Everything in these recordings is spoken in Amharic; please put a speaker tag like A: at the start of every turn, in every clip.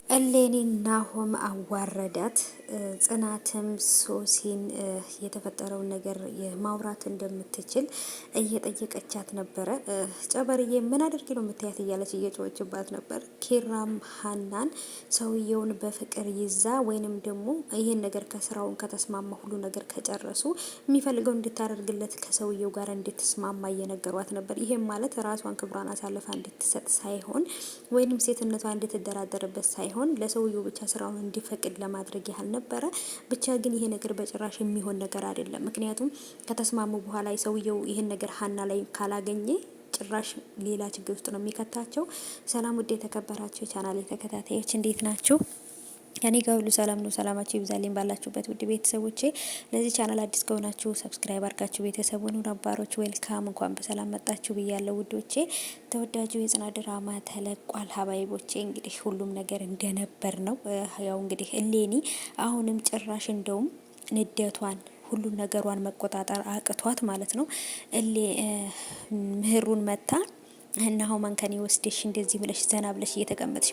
A: እሌኒን ናሆም አዋረዳት። ጽናትም ሶሲን የተፈጠረውን ነገር ማውራት እንደምትችል እየጠየቀቻት ነበረ። ጨበርዬ ምን አድርጊ ነው የምትያት እያለች እየጮኸችባት ነበር። ኪራም ሀናን ሰውየውን በፍቅር ይዛ ወይንም ደግሞ ይሄን ነገር ከስራውን ከተስማማ ሁሉ ነገር ከጨረሱ የሚፈልገው እንድታደርግለት ከሰውየው ጋር እንድትስማማ እየነገሯት ነበር። ይሄም ማለት ራሷን ክብሯን አሳልፋ እንድትሰጥ ሳይሆን ወይንም ሴትነቷ እንድትደራደርበት ሳይሆን ለሰውየው ብቻ ስራውን እንዲፈቅድ ለማድረግ ያህል ነበረ። ብቻ ግን ይሄ ነገር በጭራሽ የሚሆን ነገር አይደለም። ምክንያቱም ከተስማሙ በኋላ ሰውየው ይሄን ነገር ሀና ላይ ካላገኘ ጭራሽ ሌላ ችግር ውስጥ ነው የሚከታቸው። ሰላም ውድ የተከበራችሁ የቻናሌ ተከታታዮች እንዴት ናችሁ? ከኔ ጋር ሁሉ ሰላም ነው። ሰላማችሁ ይብዛልኝ ባላችሁበት ውድ ቤተሰቦቼ። ለዚህ ቻናል አዲስ ከሆናችሁ ሰብስክራይብ አድርጋችሁ ቤተሰቡን ነባሮች ዌልካም እንኳን በሰላም መጣችሁ ብያለሁ ውዶቼ። ተወዳጁ የጽናት ድራማ ተለቋል። ሀባይቦቼ እንግዲህ ሁሉም ነገር እንደነበር ነው። ያው እንግዲህ እሌኒ አሁንም ጭራሽ እንደውም ንዴቷን ሁሉም ነገሯን መቆጣጠር አቅቷት ማለት ነው። ምህሩን መታ እና አሁን ማንከኒ ወስደሽ እንደዚህ ብለሽ ዘና ብለሽ እየተቀመጥሽ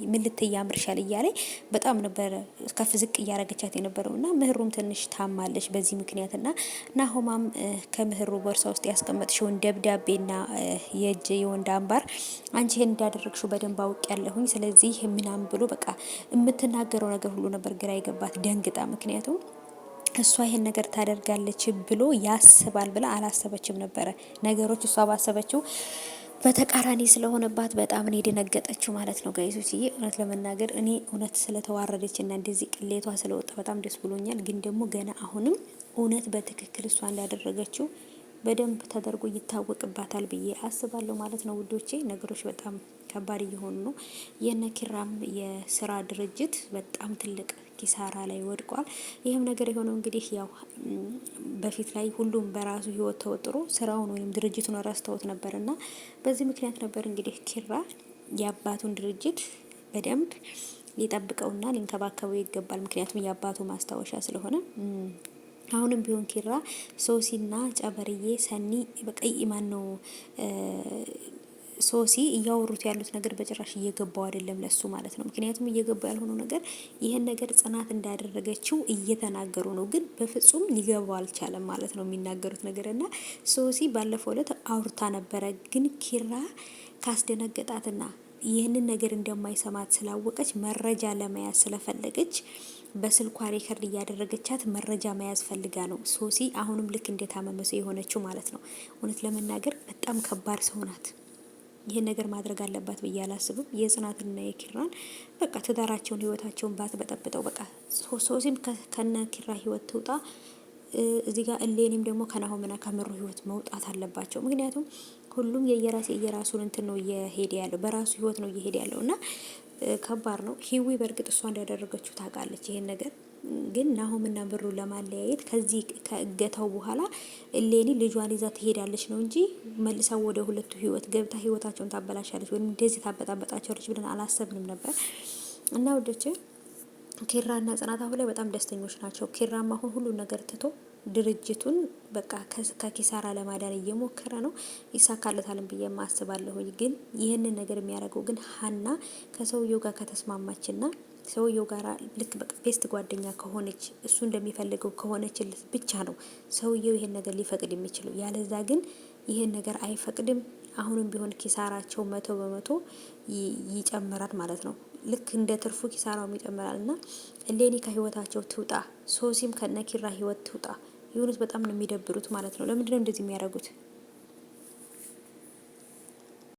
A: ምን ልትይ ያምርሻል እያለኝ በጣም ነበረ ከፍ ዝቅ እያረገቻት የነበረው እና ምህሩም ትንሽ ታማለች በዚህ ምክንያት እና ናሆማም ከምህሩ ቦርሳ ውስጥ ያስቀመጥሽውን ደብዳቤና የእጅ የወንድ አምባር አንቺ ይሄን እንዳደረግሽው በደንብ አውቅ ያለሁኝ ስለዚህ ምናምን ብሎ በቃ የምትናገረው ነገር ሁሉ ነበር ግራ የገባት ደንግጣ። ምክንያቱም እሷ ይሄን ነገር ታደርጋለች ብሎ ያስባል ብላ አላሰበችም ነበረ። ነገሮች እሷ ባሰበችው በተቃራኒ ስለሆነባት በጣም ነው የደነገጠችው ማለት ነው። ጋይሶችዬ እውነት ለመናገር እኔ እውነት ስለተዋረደች እና እንደዚህ ቅሌቷ ስለወጣ በጣም ደስ ብሎኛል። ግን ደግሞ ገና አሁንም እውነት በትክክል እሷ እንዳደረገችው በደንብ ተደርጎ ይታወቅባታል ብዬ አስባለሁ ማለት ነው ውዶቼ። ነገሮች በጣም ከባድ እየሆኑ ነው። የነ ኪራም የስራ ድርጅት በጣም ትልቅ ኪሳራ ላይ ወድቋል። ይህም ነገር የሆነው እንግዲህ ያው በፊት ላይ ሁሉም በራሱ ህይወት ተወጥሮ ስራውን ወይም ድርጅቱን ረስተውት ነበር እና በዚህ ምክንያት ነበር እንግዲህ ኪራ የአባቱን ድርጅት በደንብ ሊጠብቀውና ሊንከባከበው ይገባል። ምክንያቱም የአባቱ ማስታወሻ ስለሆነ አሁንም ቢሆን ኪራ ሶሲና ጨበርዬ ሰኒ በቀይ ማን ነው ሶሲ እያወሩት ያሉት ነገር በጭራሽ እየገባው አይደለም ለሱ ማለት ነው። ምክንያቱም እየገባው ያልሆነው ነገር ይሄን ነገር ጽናት እንዳደረገችው እየተናገሩ ነው፣ ግን በፍጹም ሊገባው አልቻለም ማለት ነው የሚናገሩት ነገር እና ሶሲ ባለፈው ዕለት አውርታ ነበረ፣ ግን ኪራ ካስደነገጣትና ይህንን ነገር እንደማይሰማት ስላወቀች መረጃ ለመያዝ ስለፈለገች በስልኳ ሪከርድ እያደረገቻት መረጃ መያዝ ፈልጋ ነው ሶሲ አሁንም ልክ እንደታመመ ሰው የሆነችው ማለት ነው። እውነት ለመናገር በጣም ከባድ ሰው ናት። ይሄን ነገር ማድረግ አለባት ብዬ አላስብም። የጽናትና የኪራን በቃ ትዳራቸውን ህይወታቸውን በጠብጠው በቃ ሶሲም ከነ ኪራ ህይወት ትውጣ። እዚህ ጋር እሌኒም ደግሞ ከናሆምና ከምሩ ህይወት መውጣት አለባቸው። ምክንያቱም ሁሉም የየራሱን እንትን ነው እየሄደ ያለው፣ በራሱ ህይወት ነው እየሄደ ያለው እና ከባድ ነው። ሂዊ በእርግጥ እሷ እንዳደረገችው ታውቃለች ይሄን ነገር ግን ናሆምና ብሩ ለማለያየት ከዚህ ከእገታው በኋላ እሌኒ ልጇን ይዛ ትሄዳለች ነው እንጂ መልሰው ወደ ሁለቱ ህይወት ገብታ ህይወታቸውን ታበላሻለች ወይም እንደዚህ ታበጣበጣቸዋለች ብለን አላሰብንም ነበር እና ወደች ኪራና ጽናት አሁን ላይ በጣም ደስተኞች ናቸው። ኪራም አሁን ሁሉ ነገር ትቶ ድርጅቱን በቃ ከኪሳራ ለማዳን እየሞከረ ነው። ይሳካለታልን ብዬ ማስባለሁ። ግን ይህንን ነገር የሚያደርገው ግን ሀና ከሰውየው ጋር ከተስማማችና ሰውየው ጋር ልክ በቃ ቤስት ጓደኛ ከሆነች እሱ እንደሚፈልገው ከሆነችለት ብቻ ነው ሰውየው ይሄን ነገር ሊፈቅድ የሚችለው። ያለዛ ግን ይሄን ነገር አይፈቅድም። አሁንም ቢሆን ኪሳራቸው 100% ይጨምራል ማለት ነው። ልክ እንደ ትርፉ ኪሳራውም ይጨምራል እና እሌኒ ከህይወታቸው ትውጣ፣ ሶሲም ከነኪራ ህይወት ትውጣ። የሆኑት በጣም ነው የሚደብሩት ማለት ነው። ለምንድነው እንደዚህ የሚያደርጉት?